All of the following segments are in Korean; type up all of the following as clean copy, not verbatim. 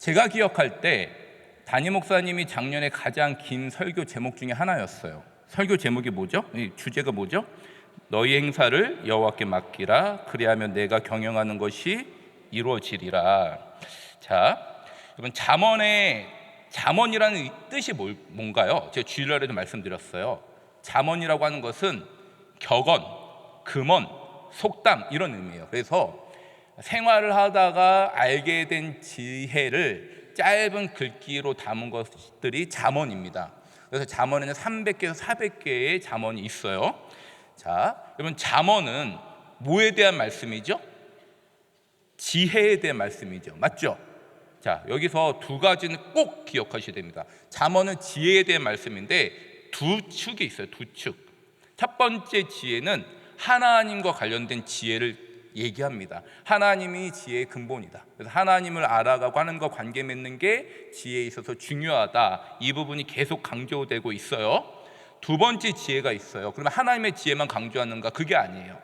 제가 기억할 때 담임 목사님이 작년에 가장 긴 설교 제목 중에 하나였어요. 설교 제목이 뭐죠? 이 주제가 뭐죠? 너희 행사를 여호와께 맡기라. 그리하면 내가 경영하는 것이 이루어지리라. 자, 여러분 잠언이라는 뜻이 뭔가요? 제가 주일날에도 말씀드렸어요. 잠언이라고 하는 것은 격언, 금언, 속담 이런 의미예요. 그래서 생활을 하다가 알게 된 지혜를 짧은 글귀로 담은 것들이 잠언입니다. 그래서 잠언에는 300개에서 400개의 잠언이 있어요. 자, 여러분 잠언은 뭐에 대한 말씀이죠? 지혜에 대한 말씀이죠. 맞죠? 자, 여기서 두 가지는 꼭 기억하셔야 됩니다. 잠언은 지혜에 대한 말씀인데 두 축이 있어요. 두 축. 첫 번째 지혜는 하나님과 관련된 지혜를 얘기합니다. 하나님이 지혜의 근본이다. 그래서 하나님을 알아가고 하나님과 관계 맺는 게 지혜에 있어서 중요하다. 이 부분이 계속 강조되고 있어요. 두 번째 지혜가 있어요. 그러면 하나님의 지혜만 강조하는가? 그게 아니에요.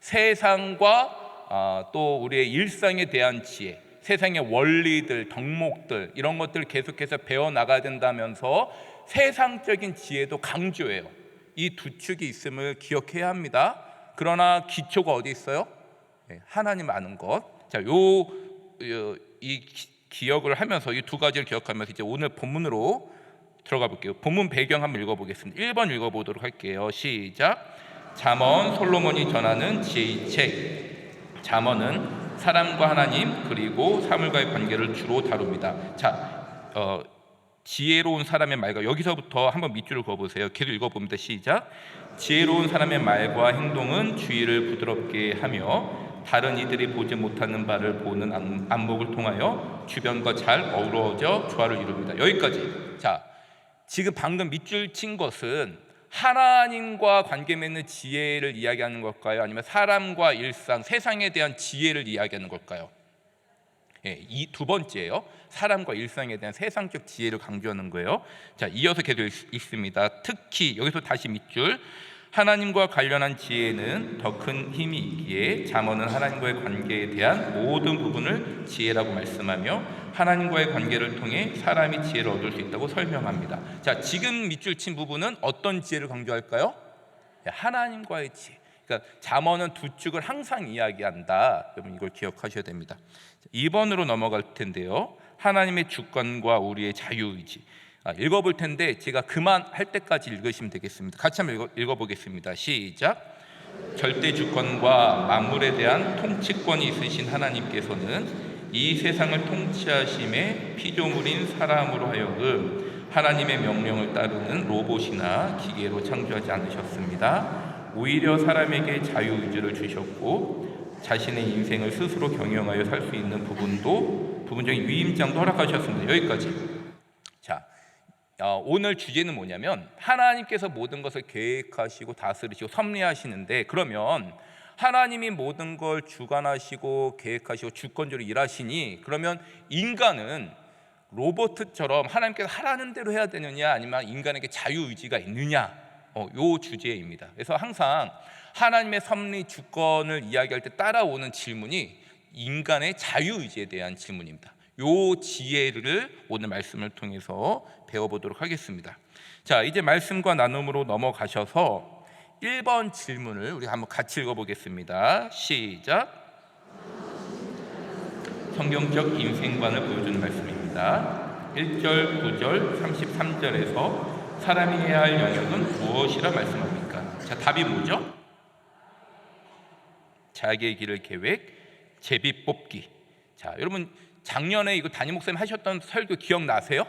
세상과 또 우리의 일상에 대한 지혜, 세상의 원리들, 덕목들 이런 것들을 계속해서 배워나가야 된다면서 세상적인 지혜도 강조해요. 이 두 축이 있음을 기억해야 합니다. 그러나 기초가 어디 있어요? 하나님 아는 것. 자, 이 기억을 하면서 이 두 가지를 기억하면서 이제 오늘 본문으로 들어가 볼게요. 본문 배경 한번 읽어보겠습니다. 1번 읽어보도록 할게요. 시작. 잠언, 솔로몬이 전하는 지혜의 책. 잠언은 사람과 하나님 그리고 사물과의 관계를 주로 다룹니다. 자, 지혜로운 사람의 말과 여기서부터 한번 밑줄을 그어보세요. 계속 읽어봅니다. 시작. 지혜로운 사람의 말과 행동은 주의를 부드럽게 하며 다른 이들이 보지 못하는 바를 보는 안목을 통하여 주변과 잘 어우러져 조화를 이룹니다. 여기까지. 자, 지금 방금 밑줄 친 것은 하나님과 관계 맺는 지혜를 이야기하는 걸까요? 아니면 사람과 일상, 세상에 대한 지혜를 이야기하는 걸까요? 이 두 번째예요. 사람과 일상에 대한 세상적 지혜를 강조하는 거예요. 자, 이어서 계속 읽습니다. 특히 여기서 다시 밑줄. 하나님과 관련한 지혜는 더 큰 힘이 있기에 잠언은 하나님과의 관계에 대한 모든 부분을 지혜라고 말씀하며 하나님과의 관계를 통해 사람이 지혜를 얻을 수 있다고 설명합니다. 자, 지금 밑줄 친 부분은 어떤 지혜를 강조할까요? 하나님과의 지혜. 그러니까 잠언은 두 축을 항상 이야기한다. 여러분 이걸 기억하셔야 됩니다. 2번으로 넘어갈 텐데요. 하나님의 주권과 우리의 자유의지. 읽어볼 텐데 제가 그만할 때까지 읽으시면 되겠습니다. 같이 한번 읽어보겠습니다. 시작. 절대 주권과 만물에 대한 통치권이 있으신 하나님께서는 이 세상을 통치하심에 피조물인 사람으로 하여금 하나님의 명령을 따르는 로봇이나 기계로 창조하지 않으셨습니다. 오히려 사람에게 자유의지를 주셨고 자신의 인생을 스스로 경영하여 살 수 있는 부분적인 위임장도 허락하셨습니다. 여기까지. 자, 오늘 주제는 뭐냐면 하나님께서 모든 것을 계획하시고 다스리시고 섭리하시는데, 그러면 하나님이 모든 걸 주관하시고 계획하시고 주권적으로 일하시니 그러면 인간은 로봇처럼 하나님께서 하라는 대로 해야 되느냐, 아니면 인간에게 자유의지가 있느냐, 요 주제입니다. 그래서 항상 하나님의 섭리 주권을 이야기할 때 따라오는 질문이 인간의 자유의지에 대한 질문입니다. 요 지혜를 오늘 말씀을 통해서 배워보도록 하겠습니다. 자, 이제 말씀과 나눔으로 넘어가셔서 1번 질문을 우리 한번 같이 읽어보겠습니다. 시작. 성경적 인생관을 보여주는 말씀입니다. 1절, 9절, 33절에서 사람이 해야 할 영역은 무엇이라 말씀합니까? 자, 답이 뭐죠? 자기의 길을 계획, 제비 뽑기. 자, 여러분 작년에 이거 담임 목사님 하셨던 설교 기억나세요?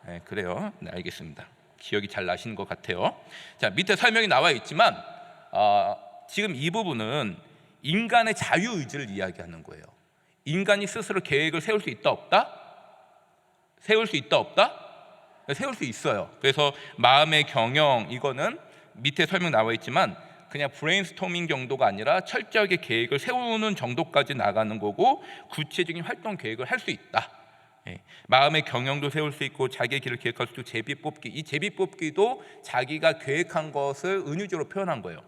네, 그래요. 네, 알겠습니다. 기억이 잘 나시는 것 같아요. 자, 밑에 설명이 나와 있지만 지금 이 부분은 인간의 자유의지를 이야기하는 거예요. 인간이 스스로 계획을 세울 수 있다 없다? 세울 수 있다 없다? 세울 수 있어요. 그래서 마음의 경영, 이거는 밑에 설명 나와 있지만 그냥 브레인스토밍 정도가 아니라 철저하게 계획을 세우는 정도까지 나가는 거고, 구체적인 활동 계획을 할 수 있다. 마음의 경영도 세울 수 있고 자기의 길을 계획할 수 있고 제비 뽑기, 이 제비 뽑기도 자기가 계획한 것을 은유적으로 표현한 거예요.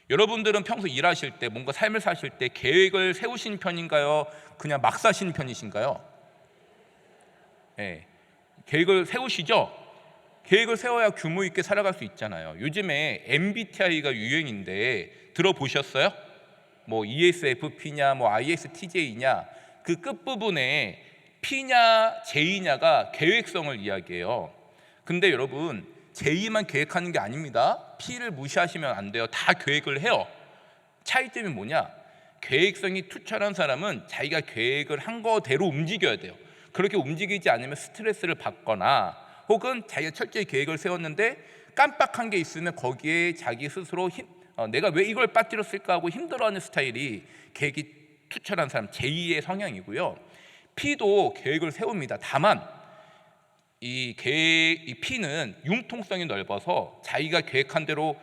여러분들은 평소 일하실 때, 뭔가 삶을 사실 때 계획을 세우시는 편인가요? 그냥 막 사시는 편이신가요? 네, 계획을 세우시죠? 계획을 세워야 규모 있게 살아갈 수 있잖아요. 요즘에 MBTI가 유행인데 들어보셨어요? 뭐 ESFP냐, 뭐 ISTJ냐, 그 끝부분에 P냐 J냐가 계획성을 이야기해요. 근데 여러분, J만 계획하는 게 아닙니다. P를 무시하시면 안 돼요. 다 계획을 해요. 차이점이 뭐냐? 계획성이 투철한 사람은 자기가 계획을 한 거대로 움직여야 돼요. 그렇게 움직이지 않으면 스트레스를 받거나, 혹은 자기가 철저히 계획을 세웠는데 깜빡한 게 있으면 거기에 자기 스스로 내가 왜 이걸 빠뜨렸을까 하고 힘들어하는 스타일이 계획이 투철한 사람, 제2의 성향이고요. P도 계획을 세웁니다. 다만 이 P는 융통성이 넓어서 자기가 계획한 대로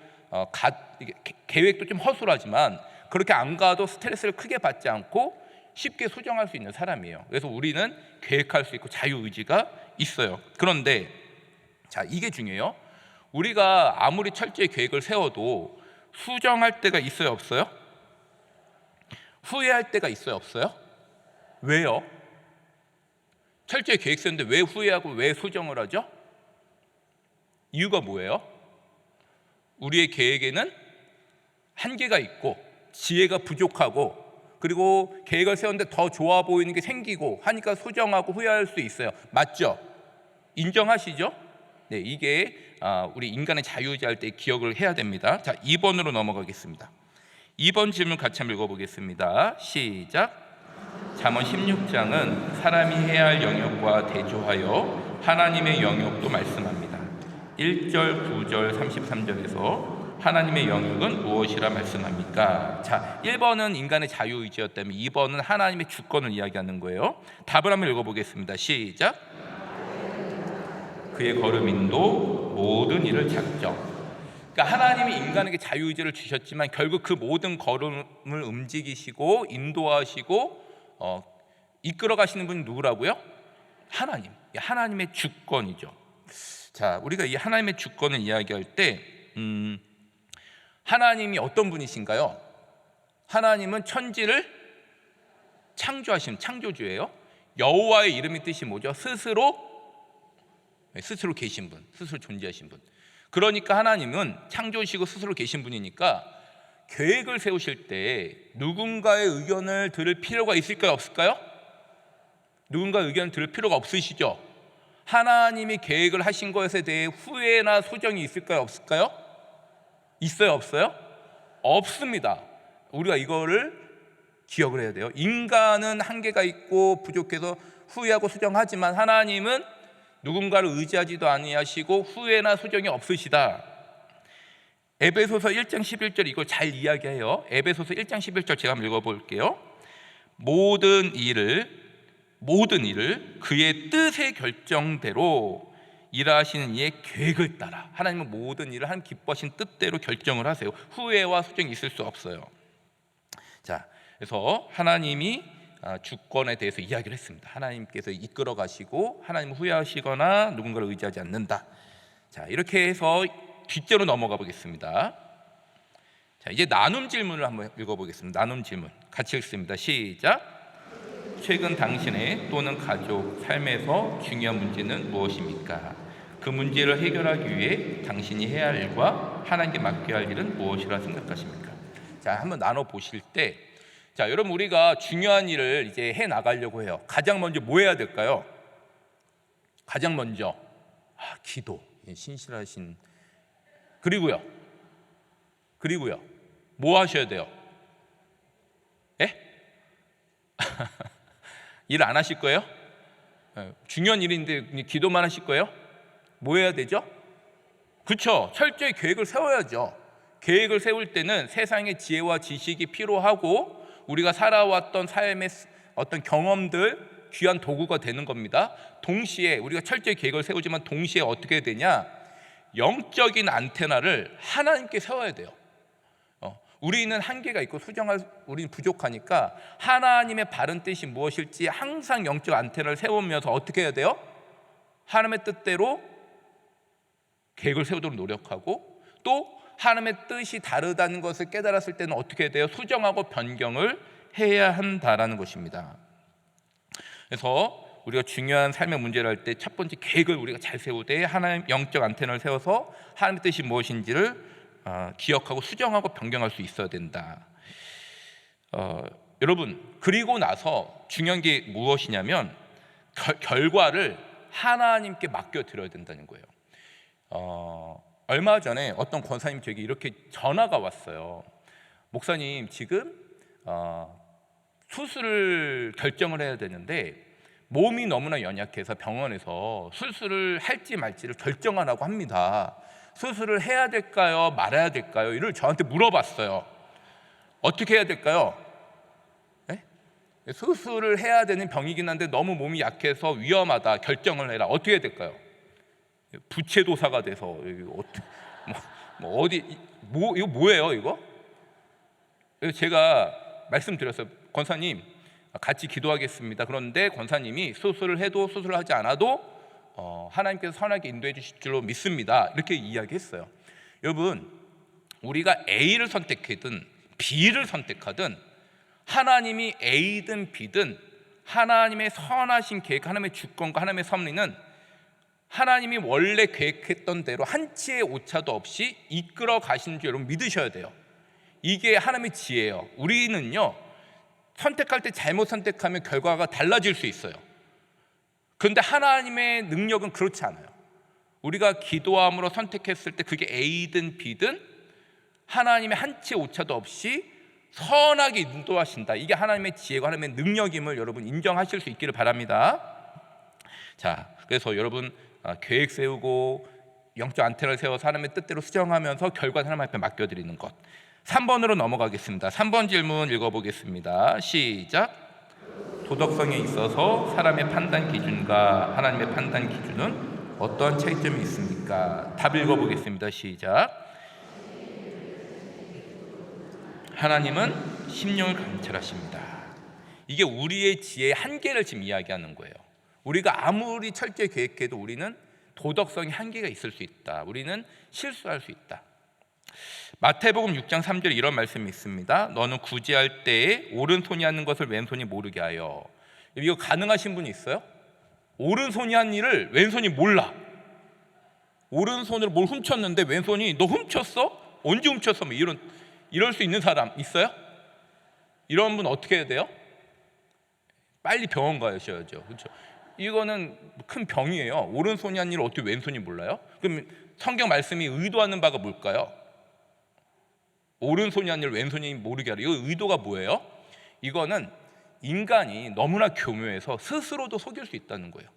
계획도 좀 허술하지만 그렇게 안 가도 스트레스를 크게 받지 않고 쉽게 수정할 수 있는 사람이에요. 그래서 우리는 계획할 수 있고 자유의지가 있어요. 그런데 자, 이게 중요해요. 우리가 아무리 철저히 계획을 세워도 수정할 때가 있어요, 없어요? 후회할 때가 있어요, 없어요? 왜요? 철저히 계획 세웠는데 왜 후회하고 왜 수정을 하죠? 이유가 뭐예요? 우리의 계획에는 한계가 있고 지혜가 부족하고, 그리고 계획을 세웠는데 더 좋아 보이는 게 생기고 하니까 수정하고 후회할 수 있어요. 맞죠? 인정하시죠? 네, 이게 우리 인간의 자유의지할 때 기억을 해야 됩니다. 자, 2번으로 넘어가겠습니다. 2번 질문 같이 한번 읽어보겠습니다. 시작. 잠언 16장은 사람이 해야 할 영역과 대조하여 하나님의 영역도 말씀합니다. 1절, 9절, 33절에서 하나님의 영역은 무엇이라 말씀합니까? 자, 1번은 인간의 자유의지였다면 2번은 하나님의 주권을 이야기하는 거예요. 답을 한번 읽어보겠습니다. 시작. 그의 걸음인도 모든 일을 작정. 그러니까 하나님이 인간에게 자유의지를 주셨지만 결국 그 모든 걸음을 움직이시고 인도하시고 이끌어 가시는 분이 누구라고요? 하나님. 하나님의 주권이죠. 자, 우리가 이 하나님의 주권을 이야기할 때 하나님이 어떤 분이신가요? 하나님은 천지를 창조하신 창조주예요. 여호와의 이름의 뜻이 뭐죠? 스스로 계신 분, 스스로 존재하신 분. 그러니까 하나님은 창조시고 스스로 계신 분이니까 계획을 세우실 때 누군가의 의견을 들을 필요가 있을까요, 없을까요? 누군가의 의견을 들을 필요가 없으시죠? 하나님이 계획을 하신 것에 대해 후회나 수정이 있을까요, 없을까요? 있어요, 없어요? 없습니다. 우리가 이거를 기억을 해야 돼요. 인간은 한계가 있고 부족해서 후회하고 수정하지만 하나님은 누군가를 의지하지도 아니하시고 후회나 수정이 없으시다. 에베소서 1장 11절 이걸 잘 이야기해요. 에베소서 1장 11절 제가 한번 읽어볼게요. 모든 일을 그의 뜻의 결정대로 일하시는 이의 계획을 따라. 하나님은 모든 일을 한 기뻐하신 뜻대로 결정을 하세요. 후회와 수정이 있을 수 없어요. 자, 그래서 하나님이 주권에 대해서 이야기를 했습니다. 하나님께서 이끌어 가시고 하나님은 후회하시거나 누군가를 의지하지 않는다. 자, 이렇게 해서 뒷째로 넘어가 보겠습니다. 자, 이제 나눔 질문을 한번 읽어보겠습니다. 나눔 질문 같이 읽습니다. 시작. 최근 당신의 또는 가족 삶에서 중요한 문제는 무엇입니까? 그 문제를 해결하기 위해 당신이 해야 할 일과 하나님께 맡겨야 할 일은 무엇이라 생각하십니까? 자, 한번 나눠 보실 때, 자, 여러분, 우리가 중요한 일을 이제 해 나가려고 해요. 가장 먼저 뭐 해야 될까요? 가장 먼저 기도, 신실하신. 그리고요 뭐 하셔야 돼요? 예? 일 안 하실 거예요? 중요한 일인데 기도만 하실 거예요? 뭐 해야 되죠? 그렇죠. 철저히 계획을 세워야죠. 계획을 세울 때는 세상의 지혜와 지식이 필요하고 우리가 살아왔던 삶의 어떤 경험들, 귀한 도구가 되는 겁니다. 동시에 우리가 철저히 계획을 세우지만 동시에 어떻게 되냐? 영적인 안테나를 하나님께 세워야 돼요. 우리는 한계가 있고 우리는 부족하니까 하나님의 바른 뜻이 무엇일지 항상 영적 안테나를 세우면서 어떻게 해야 돼요? 하나님의 뜻대로 계획을 세우도록 노력하고, 또 하나님의 뜻이 다르다는 것을 깨달았을 때는 어떻게 해야 돼요? 수정하고 변경을 해야 한다라는 것입니다. 그래서 우리가 중요한 삶의 문제를 할 때 첫 번째 계획을 우리가 잘 세우되 하나님 영적 안테나를 세워서 하나님의 뜻이 무엇인지를 기억하고 수정하고 변경할 수 있어야 된다. 여러분, 그리고 나서 중요한 게 무엇이냐면 결과를 하나님께 맡겨드려야 된다는 거예요. 얼마 전에 어떤 권사님 저에게 이렇게 전화가 왔어요. 목사님, 지금 수술을 결정을 해야 되는데 몸이 너무나 연약해서 병원에서 수술을 할지 말지를 결정 안 하고 합니다. 수술을 해야 될까요? 말아야 될까요? 이를 저한테 물어봤어요. 어떻게 해야 될까요? 네? 수술을 해야 되는 병이긴 한데 너무 몸이 약해서 위험하다, 결정을 해라. 어떻게 해야 될까요? 부채도사가 돼서 이거 뭐예요 이거? 제가 말씀드렸어요. 권사님, 같이 기도하겠습니다. 그런데 권사님이 수술을 해도 수술을 하지 않아도 하나님께서 선하게 인도해 주실 줄로 믿습니다. 이렇게 이야기했어요. 여러분, 우리가 A를 선택하든 B를 선택하든 하나님이 A든 B든 하나님의 선하신 계획, 하나님의 주권과 하나님의 섭리는 하나님이 원래 계획했던 대로 한치의 오차도 없이 이끌어 가시는 줄 여러분 믿으셔야 돼요. 이게 하나님의 지혜예요. 우리는요, 선택할 때 잘못 선택하면 결과가 달라질 수 있어요. 그런데 하나님의 능력은 그렇지 않아요. 우리가 기도함으로 선택했을 때 그게 A든 B든 하나님의 한치 오차도 없이 선하게 인도하신다. 이게 하나님의 지혜가 하나님의 능력임을 여러분 인정하실 수 있기를 바랍니다. 자, 그래서 여러분 계획 세우고 영적 안테나를 세워서 하나님의 뜻대로 수정하면서 결과는 하나님 앞에 맡겨드리는 것. 3번으로 넘어가겠습니다. 3번 질문 읽어보겠습니다. 시작. 도덕성에 있어서 사람의 판단 기준과 하나님의 판단 기준은 어떠한 차이점이 있습니까? 답 읽어보겠습니다. 시작. 하나님은 심령을 감찰하십니다. 이게 우리의 지혜의 한계를 지금 이야기하는 거예요. 우리가 아무리 철저히 계획해도 우리는 도덕성의 한계가 있을 수 있다. 우리는 실수할 수 있다. 마태복음 6장 3절에 이런 말씀이 있습니다. 너는 구제할 때에 오른손이 하는 것을 왼손이 모르게 하여. 이거 가능하신 분이 있어요? 오른손이 한 일을 왼손이 몰라. 오른손으로 뭘 훔쳤는데 왼손이 너 훔쳤어? 언제 훔쳤어? 뭐 이럴 수 있는 사람 있어요? 이런 분 어떻게 해야 돼요? 빨리 병원 가셔야죠. 그렇죠? 이거는 큰 병이에요. 오른손이 한 일을 어떻게 왼손이 몰라요? 그럼 성경 말씀이 의도하는 바가 뭘까요? 오른손이 한 일을 왼손이 모르게 하라. 이거 의도가 뭐예요? 이거는 인간이 너무나 교묘해서 스스로도 속일 수 있다는 거예요.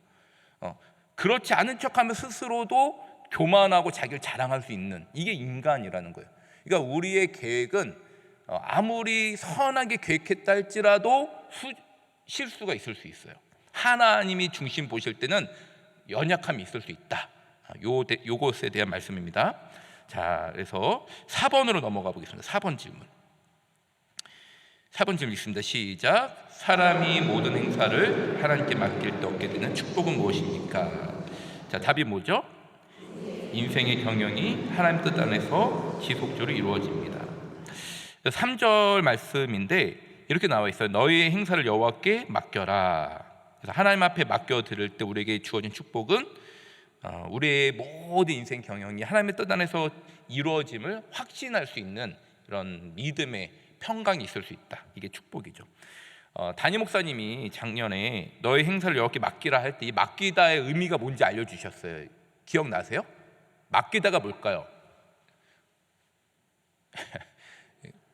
그렇지 않은 척하면 스스로도 교만하고 자기를 자랑할 수 있는, 이게 인간이라는 거예요. 그러니까 우리의 계획은 아무리 선하게 계획했다 할지라도 실수가 있을 수 있어요. 하나님이 중심 보실 때는 연약함이 있을 수 있다. 요것에 대한 말씀입니다. 자, 그래서 4번으로 넘어가 보겠습니다. 4번 질문. 4번 질문 있습니다. 시작. 사람이 모든 행사를 하나님께 맡길 때 얻게 되는 축복은 무엇입니까? 자, 답이 뭐죠? 인생의 경영이 하나님 뜻 안에서 지속적으로 이루어집니다. 3절 말씀인데 이렇게 나와 있어요. 너희의 행사를 여호와께 맡겨라. 그래서 하나님 앞에 맡겨드릴 때 우리에게 주어진 축복은 우리의 모든 인생 경영이 하나님의 뜻 안에서 이루어짐을 확신할 수 있는 이런 믿음의 평강이 있을 수 있다. 이게 축복이죠. 담임 목사님이 작년에 너의 행사를 여호와께 맡기라 할 때 이 맡기다의 의미가 뭔지 알려주셨어요. 기억나세요? 맡기다가 뭘까요?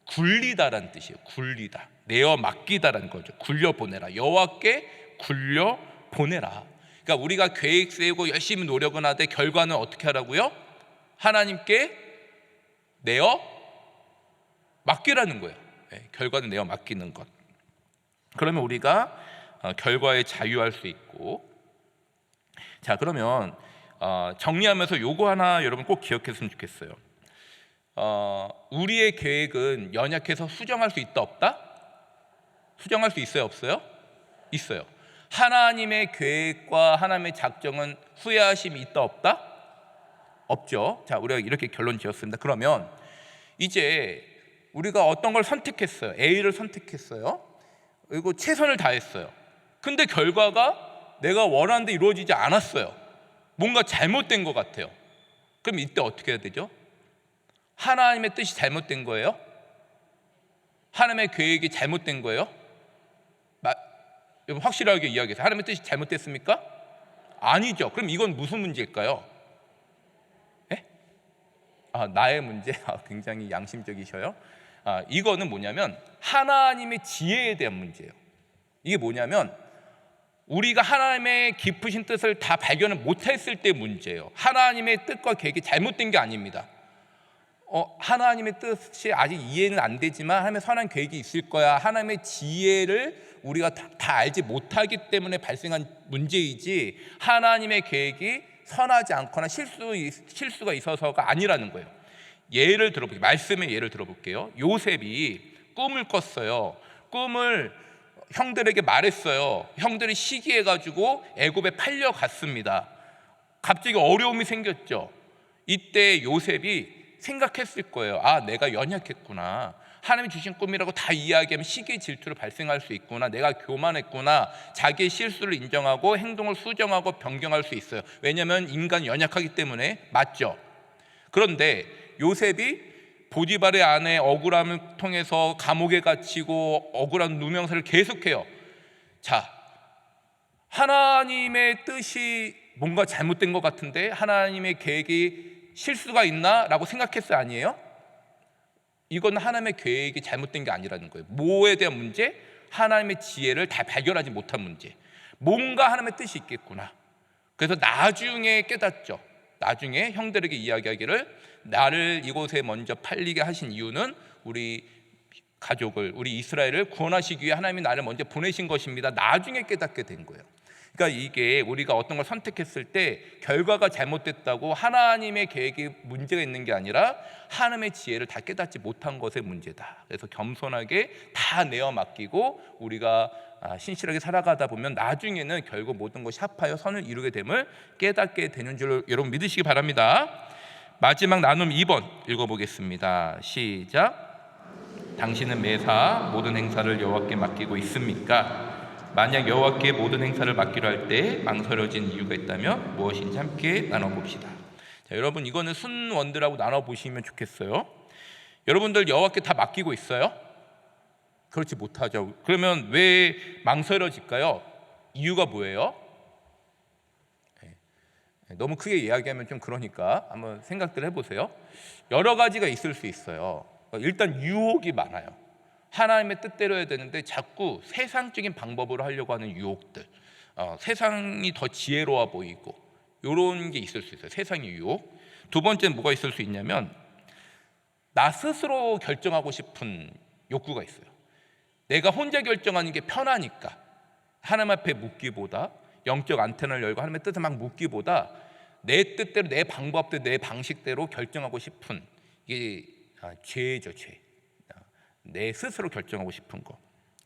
굴리다라는 뜻이에요. 굴리다, 내어 맡기다라는 거죠. 굴려보내라. 여호와께 굴려보내라. 그러니까 우리가 계획 세우고 열심히 노력은 하되 결과는 어떻게 하라고요? 하나님께 내어 맡기라는 거예요. 네, 결과는 내어 맡기는 것. 그러면 우리가 결과에 자유할 수 있고, 자, 그러면 정리하면서 요거 하나 여러분 꼭 기억했으면 좋겠어요. 우리의 계획은 연약해서 수정할 수 있다 없다? 수정할 수 있어요 없어요? 있어요. 하나님의 계획과 하나님의 작정은 후회하심이 있다 없다? 없죠. 자, 우리가 이렇게 결론 지었습니다. 그러면 이제 우리가 어떤 걸 선택했어요. A를 선택했어요. 그리고 최선을 다했어요. 근데 결과가 내가 원하는 데 이루어지지 않았어요. 뭔가 잘못된 것 같아요. 그럼 이때 어떻게 해야 되죠? 하나님의 뜻이 잘못된 거예요? 하나님의 계획이 잘못된 거예요? 여러분 확실하게 이야기해서 하나님의 뜻이 잘못됐습니까? 아니죠. 그럼 이건 무슨 문제일까요? 예? 나의 문제? 굉장히 양심적이셔요. 이거는 뭐냐면 하나님의 지혜에 대한 문제예요. 이게 뭐냐면 우리가 하나님의 깊으신 뜻을 다 발견을 못했을 때 문제예요. 하나님의 뜻과 계획이 잘못된 게 아닙니다. 하나님의 뜻이 아직 이해는 안 되지만 하나님의 선한 계획이 있을 거야. 하나님의 지혜를 우리가 다 알지 못하기 때문에 발생한 문제이지 하나님의 계획이 선하지 않거나 실수가 있어서가 아니라는 거예요. 예를 들어볼게요. 말씀의 예를 들어볼게요. 요셉이 꿈을 꿨어요. 꿈을 형들에게 말했어요. 형들이 시기해가지고 애굽에 팔려갔습니다. 갑자기 어려움이 생겼죠. 이때 요셉이 생각했을 거예요. 내가 연약했구나. 하나님이 주신 꿈이라고 다 이야기하면 시기 질투를 발생할 수 있구나. 내가 교만했구나. 자기의 실수를 인정하고 행동을 수정하고 변경할 수 있어요. 왜냐하면 인간이 연약하기 때문에. 맞죠? 그런데 요셉이 보디발의 아내 억울함을 통해서 감옥에 갇히고 억울한 누명세를 계속해요. 자, 하나님의 뜻이 뭔가 잘못된 것 같은데 하나님의 계획이 실수가 있나? 라고 생각했어요? 아니에요? 이건 하나님의 계획이 잘못된 게 아니라는 거예요. 뭐에 대한 문제? 하나님의 지혜를 다 발견하지 못한 문제. 뭔가 하나님의 뜻이 있겠구나. 그래서 나중에 깨닫죠. 나중에 형들에게 이야기하기를 나를 이곳에 먼저 팔리게 하신 이유는 우리 가족을, 우리 이스라엘을 구원하시기 위해 하나님이 나를 먼저 보내신 것입니다. 나중에 깨닫게 된 거예요. 그러니까 이게 우리가 어떤 걸 선택했을 때 결과가 잘못됐다고 하나님의 계획이 문제가 있는 게 아니라 하나님의 지혜를 다 깨닫지 못한 것의 문제다. 그래서 겸손하게 다 내어 맡기고 우리가 신실하게 살아가다 보면 나중에는 결국 모든 것이 합하여 선을 이루게 됨을 깨닫게 되는 줄 여러분 믿으시기 바랍니다. 마지막 나눔 2번 읽어보겠습니다. 시작. 당신은 매사 모든 행사를 여호와께 맡기고 있습니까? 만약 여호와께 모든 행사를 맡기로 할 때 망설여진 이유가 있다면 무엇인지 함께 나눠봅시다. 자, 여러분 이거는 순원들하고 나눠보시면 좋겠어요. 여러분들 여호와께 다 맡기고 있어요? 그렇지 못하죠. 그러면 왜 망설여질까요? 이유가 뭐예요? 너무 크게 이야기하면 좀 그러니까 한번 생각들 해보세요. 여러 가지가 있을 수 있어요. 일단 유혹이 많아요. 하나님의 뜻대로 해야 되는데 자꾸 세상적인 방법으로 하려고 하는 유혹들, 세상이 더 지혜로워 보이고 이런 게 있을 수 있어요. 세상의 유혹. 두 번째는 뭐가 있을 수 있냐면 나 스스로 결정하고 싶은 욕구가 있어요. 내가 혼자 결정하는 게 편하니까 하나님 앞에 묻기보다, 영적 안테나를 열고 하나님의 뜻을 막 묻기보다 내 뜻대로, 내 방법대로, 내 방식대로 결정하고 싶은, 이게 죄죠. 죄. 내 스스로 결정하고 싶은 거,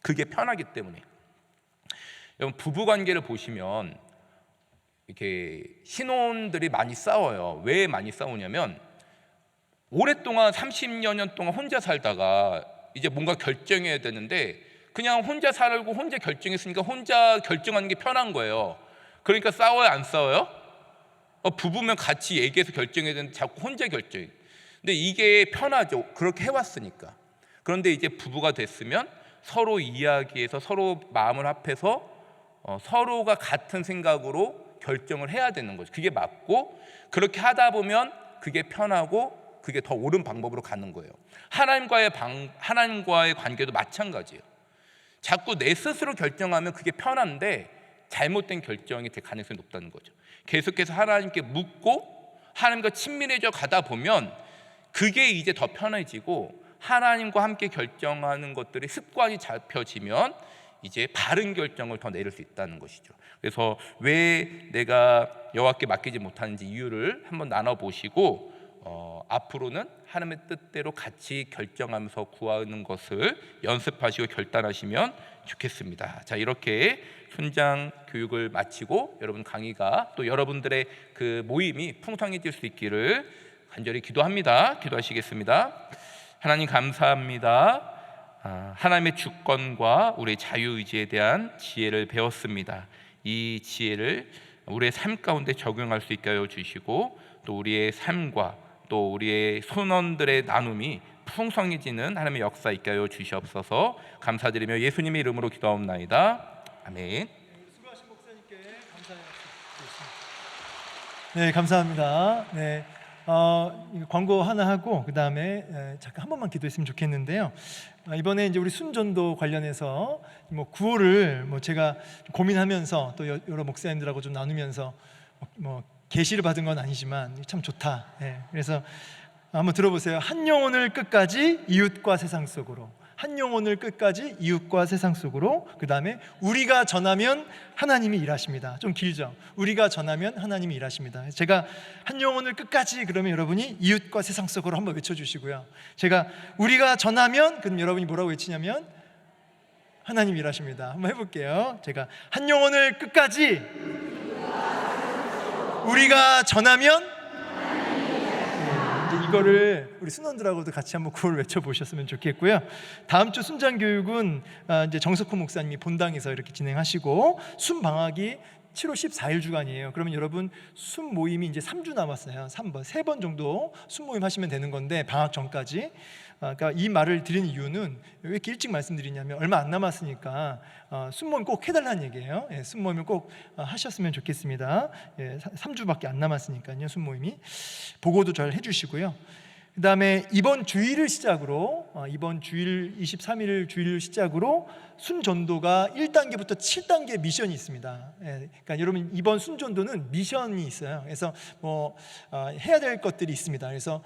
그게 편하기 때문에. 여러분 부부관계를 보시면 이렇게 신혼들이 많이 싸워요. 왜 많이 싸우냐면 오랫동안 30여 년 동안 혼자 살다가 이제 뭔가 결정해야 되는데 그냥 혼자 살고 혼자 결정했으니까 혼자 결정하는 게 편한 거예요. 그러니까 싸워요, 안 싸워요? 부부면 같이 얘기해서 결정해야 되는데 자꾸 혼자 결정해. 근데 이게 편하죠. 그렇게 해왔으니까. 그런데 이제 부부가 됐으면 서로 이야기해서 서로 마음을 합해서 서로가 같은 생각으로 결정을 해야 되는 거죠. 그게 맞고, 그렇게 하다 보면 그게 편하고 그게 더 옳은 방법으로 가는 거예요. 하나님과의 관계도 마찬가지예요. 자꾸 내 스스로 결정하면 그게 편한데 잘못된 결정이 될 가능성이 높다는 거죠. 계속해서 하나님께 묻고 하나님과 친밀해져 가다 보면 그게 이제 더 편해지고, 하나님과 함께 결정하는 것들이 습관이 잡혀지면 이제 바른 결정을 더 내릴 수 있다는 것이죠. 그래서 왜 내가 여호와께 맡기지 못하는지 이유를 한번 나눠보시고 앞으로는 하나님의 뜻대로 같이 결정하면서 구하는 것을 연습하시고 결단하시면 좋겠습니다. 자, 이렇게 순장 교육을 마치고 여러분 강의가 또 여러분들의 그 모임이 풍성해질 수 있기를 간절히 기도합니다. 기도하시겠습니다. 하나님 감사합니다. 하나님의 주권과 우리의 자유의지에 대한 지혜를 배웠습니다. 이 지혜를 우리의 삶 가운데 적용할 수 있게 하여 주시고 또 우리의 삶과 또 우리의 선원들의 나눔이 풍성해지는 하나님의 역사 있게 하여 주시옵소서. 감사드리며 예수님의 이름으로 기도하옵나이다. 아멘. 수고하신 목사님께 감사드리겠습니다. 네, 감사합니다. 네, 광고 하나 하고 그 다음에 잠깐 한 번만 기도했으면 좋겠는데요. 이번에 이제 우리 순전도 관련해서 구호를 제가 고민하면서 또 여러 목사님들하고 좀 나누면서 계시를 받은 건 아니지만 참 좋다. 네, 그래서 한번 들어보세요. 한 영혼을 끝까지 이웃과 세상 속으로. 한 영혼을 끝까지 이웃과 세상 속으로. 그 다음에 우리가 전하면 하나님이 일하십니다. 좀 길죠? 우리가 전하면 하나님이 일하십니다. 제가 한 영혼을 끝까지 그러면 여러분이 이웃과 세상 속으로 한번 외쳐주시고요. 제가 우리가 전하면 그럼 여러분이 뭐라고 외치냐면 하나님이 일하십니다. 한번 해볼게요. 제가 한 영혼을 끝까지 우리가 전하면 이거를 우리 순원들하고도 같이 한번 구호를 외쳐보셨으면 좋겠고요. 다음 주 순장교육은 이제 정석호 목사님이 본당에서 이렇게 진행하시고 순방학이 7월 14일 주간이에요. 그러면 여러분 순 모임이 이제 3주 남았어요. 3번 정도 순 모임 하시면 되는 건데 방학 전까지. 그러니까 이 말을 드린 이유는 왜 이렇게 일찍 말씀드리냐면 얼마 안 남았으니까 순 모임 꼭 해달라는 얘기예요. 예, 순 모임을 꼭 하셨으면 좋겠습니다. 예, 3주밖에 안 남았으니까요. 순 모임이 보고도 잘 해주시고요. 그 다음에 이번 주일을 시작으로 이번 주일 23일 주일을 시작으로 순전도가 1단계부터 7단계 미션이 있습니다. 예, 그러니까 여러분 이번 순전도는 미션이 있어요. 그래서 해야 될 것들이 있습니다. 그래서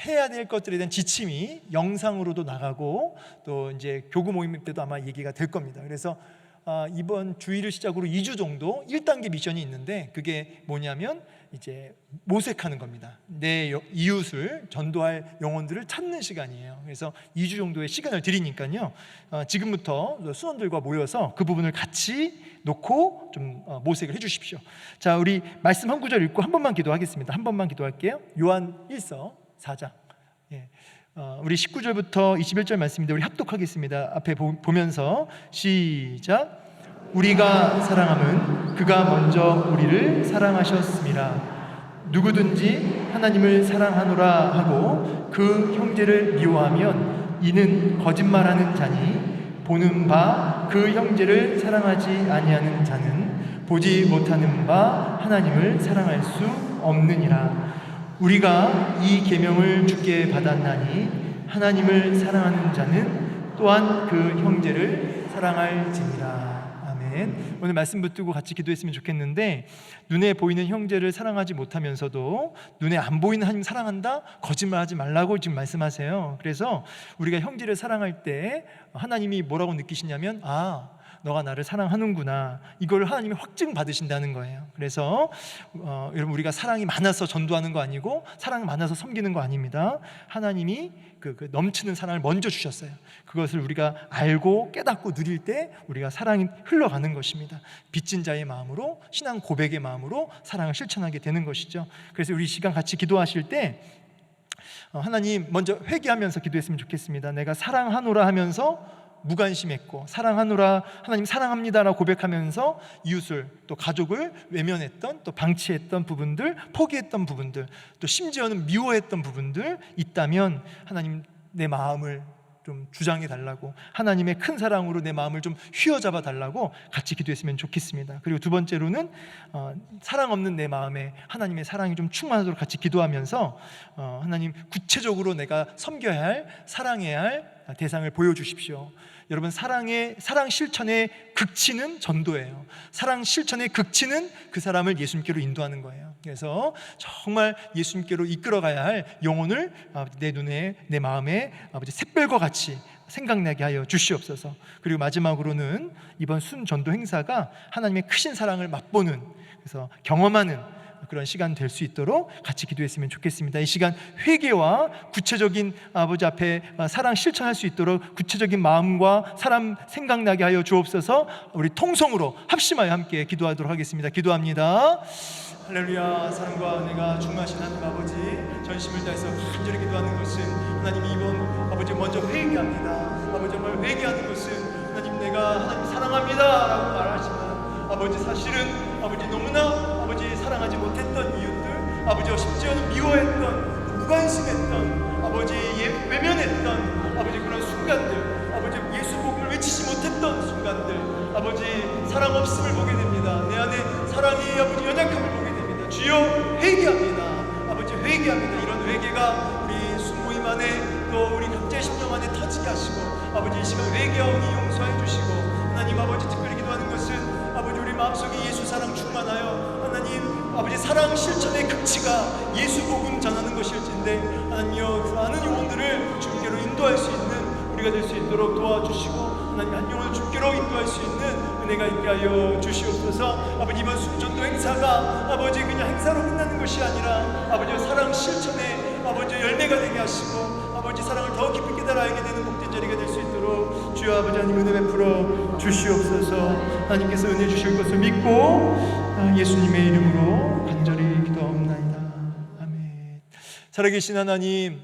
해야 될 것들에 대한 지침이 영상으로도 나가고 또 이제 교구 모임 때도 아마 얘기가 될 겁니다. 그래서 이번 주일을 시작으로 2주 정도 1단계 미션이 있는데 그게 뭐냐면 이제 모색하는 겁니다. 내 이웃을 전도할 영혼들을 찾는 시간이에요. 그래서 2주 정도의 시간을 드리니까요. 지금부터 수원들과 모여서 그 부분을 같이 놓고 좀 모색을 해주십시오. 자, 우리 말씀 한 구절 읽고 한 번만 기도하겠습니다. 한 번만 기도할게요. 요한 1서 4장. 예. 우리 19절부터 21절 말씀인데 우리 합독하겠습니다. 앞에 보면서 시작. 우리가 사랑함은 그가 먼저 우리를 사랑하셨습니다. 누구든지 하나님을 사랑하노라 하고 그 형제를 미워하면 이는 거짓말하는 자니 보는 바 그 형제를 사랑하지 아니하는 자는 보지 못하는 바 하나님을 사랑할 수 없느니라. 우리가 이 계명을 주께 받았나니 하나님을 사랑하는 자는 또한 그 형제를 사랑할지니라. 아멘. 오늘 말씀 붙들고 같이 기도했으면 좋겠는데 눈에 보이는 형제를 사랑하지 못하면서도 눈에 안 보이는 하나님 사랑한다? 거짓말하지 말라고 지금 말씀하세요. 그래서 우리가 형제를 사랑할 때 하나님이 뭐라고 느끼시냐면 너가 나를 사랑하는구나. 이걸 하나님이 확증 받으신다는 거예요. 그래서 여러분 우리가 사랑이 많아서 전도하는 거 아니고 사랑이 많아서 섬기는 거 아닙니다. 하나님이 그 넘치는 사랑을 먼저 주셨어요. 그것을 우리가 알고 깨닫고 누릴 때 우리가 사랑이 흘러가는 것입니다. 빚진 자의 마음으로 신앙 고백의 마음으로 사랑을 실천하게 되는 것이죠. 그래서 우리 시간 같이 기도하실 때 하나님 먼저 회개하면서 기도했으면 좋겠습니다. 내가 사랑하노라 하면서 무관심했고 사랑하노라 하나님 사랑합니다라고 고백하면서 이웃을 또 가족을 외면했던 또 방치했던 부분들 포기했던 부분들 또 심지어는 미워했던 부분들 있다면 하나님 내 마음을 좀 주장해 달라고 하나님의 큰 사랑으로 내 마음을 좀 휘어잡아 달라고 같이 기도했으면 좋겠습니다. 그리고 두 번째로는 사랑 없는 내 마음에 하나님의 사랑이 좀 충만하도록 같이 기도하면서 하나님 구체적으로 내가 섬겨야 할 사랑해야 할 대상을 보여주십시오. 여러분 사랑 실천의 극치는 전도예요. 사랑 실천의 극치는 그 사람을 예수님께로 인도하는 거예요. 그래서 정말 예수님께로 이끌어가야 할 영혼을 내 눈에 내 마음에 아버지 샛별과 같이 생각나게 하여 주시옵소서. 그리고 마지막으로는 이번 순전도 행사가 하나님의 크신 사랑을 맛보는 그래서 경험하는 그런 시간 될 수 있도록 같이 기도했으면 좋겠습니다. 이 시간 회개와 구체적인 아버지 앞에 사랑 실천할 수 있도록 구체적인 마음과 사람 생각나게 하여 주옵소서. 우리 통성으로 합심하여 함께 기도하도록 하겠습니다. 기도합니다. 할렐루야. 사랑과 은혜가 충만하신 하나님 아버지, 전심을 다해서 간절히 기도하는 것은 하나님 이번 아버지 먼저 회개합니다. 아버지 정말 회개하는 것은 하나님 내가 하나님 사랑합니다 라고 말하지만 아버지 사실은 아버지 너무나 아버지 사랑하지 못했던 이유들, 아버지가 심지어는 미워했던, 무관심했던, 아버지 외면했던 아버지 그런 순간들, 아버지 예수 복음을 외치지 못했던 순간들, 아버지 사랑 없음을 보게 됩니다. 내 안에 사랑의 아버지 연약함을 보게 됩니다. 주여 회개합니다. 아버지 회개합니다. 이런 회개가 우리 순모임 안에 또 우리 각자의 심령 안에 터지게 하시고 아버지 이 시간 회개하오니 용서해 주시고 하나님 아버지 특별히 기도하는 것은 아버지 우리 마음속에 예수 사랑 충만하여 하나님 아버지 사랑 실천의 극치가 예수 복음 전하는 것일진데 하나님여 그 많은 영혼들을 주께로 인도할 수 있는 우리가 될 수 있도록 도와주시고 하나님 한 영혼을 주께로 인도할 수 있는 은혜가 있게 하여 주시옵소서. 아버지 이번 순전도 행사가 아버지 그냥 행사로 끝나는 것이 아니라 아버지 사랑 실천의 아버지 열매가 되게 하시고 아버지 사랑을 더 깊이 깨달아 알게 되는 복된 자리가 될 수 있도록 주여 아버지 하나님 은혜 베풀어 주시옵소서. 하나님께서 은혜 주실 것을 믿고 예수님의 이름으로 간절히 기도하옵나이다. 아멘. 살아계신 하나님,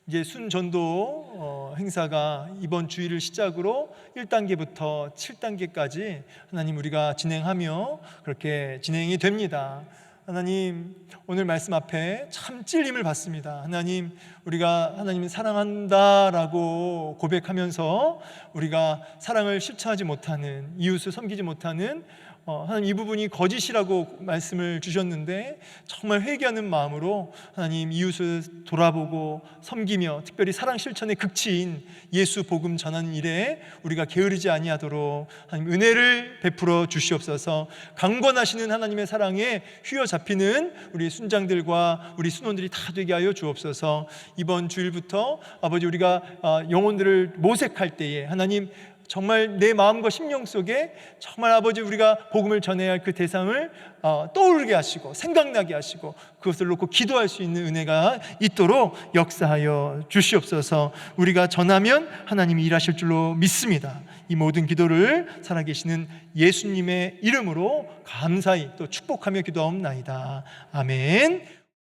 이제 순전도 행사가 이번 주일을 시작으로 1단계부터 7단계까지 하나님 우리가 진행하며 그렇게 진행이 됩니다. 하나님 오늘 말씀 앞에 참 찔림을 받습니다. 하나님 우리가 하나님을 사랑한다라고 고백하면서 우리가 사랑을 실천하지 못하는, 이웃을 섬기지 못하는 하나님 이 부분이 거짓이라고 말씀을 주셨는데 정말 회개하는 마음으로 하나님 이웃을 돌아보고 섬기며 특별히 사랑 실천의 극치인 예수 복음 전하는 일에 우리가 게으르지 아니하도록 하나님 은혜를 베풀어 주시옵소서. 강권하시는 하나님의 사랑에 휘어잡히는 우리 순장들과 우리 순원들이 다 되게 하여 주옵소서. 이번 주일부터 아버지 우리가 영혼들을 모색할 때에 하나님 정말 내 마음과 심령 속에 정말 아버지 우리가 복음을 전해야 할 그 대상을 떠오르게 하시고 생각나게 하시고 그것을 놓고 기도할 수 있는 은혜가 있도록 역사하여 주시옵소서. 우리가 전하면 하나님이 일하실 줄로 믿습니다. 이 모든 기도를 살아계시는 예수님의 이름으로 감사히 또 축복하며 기도하옵나이다. 아멘.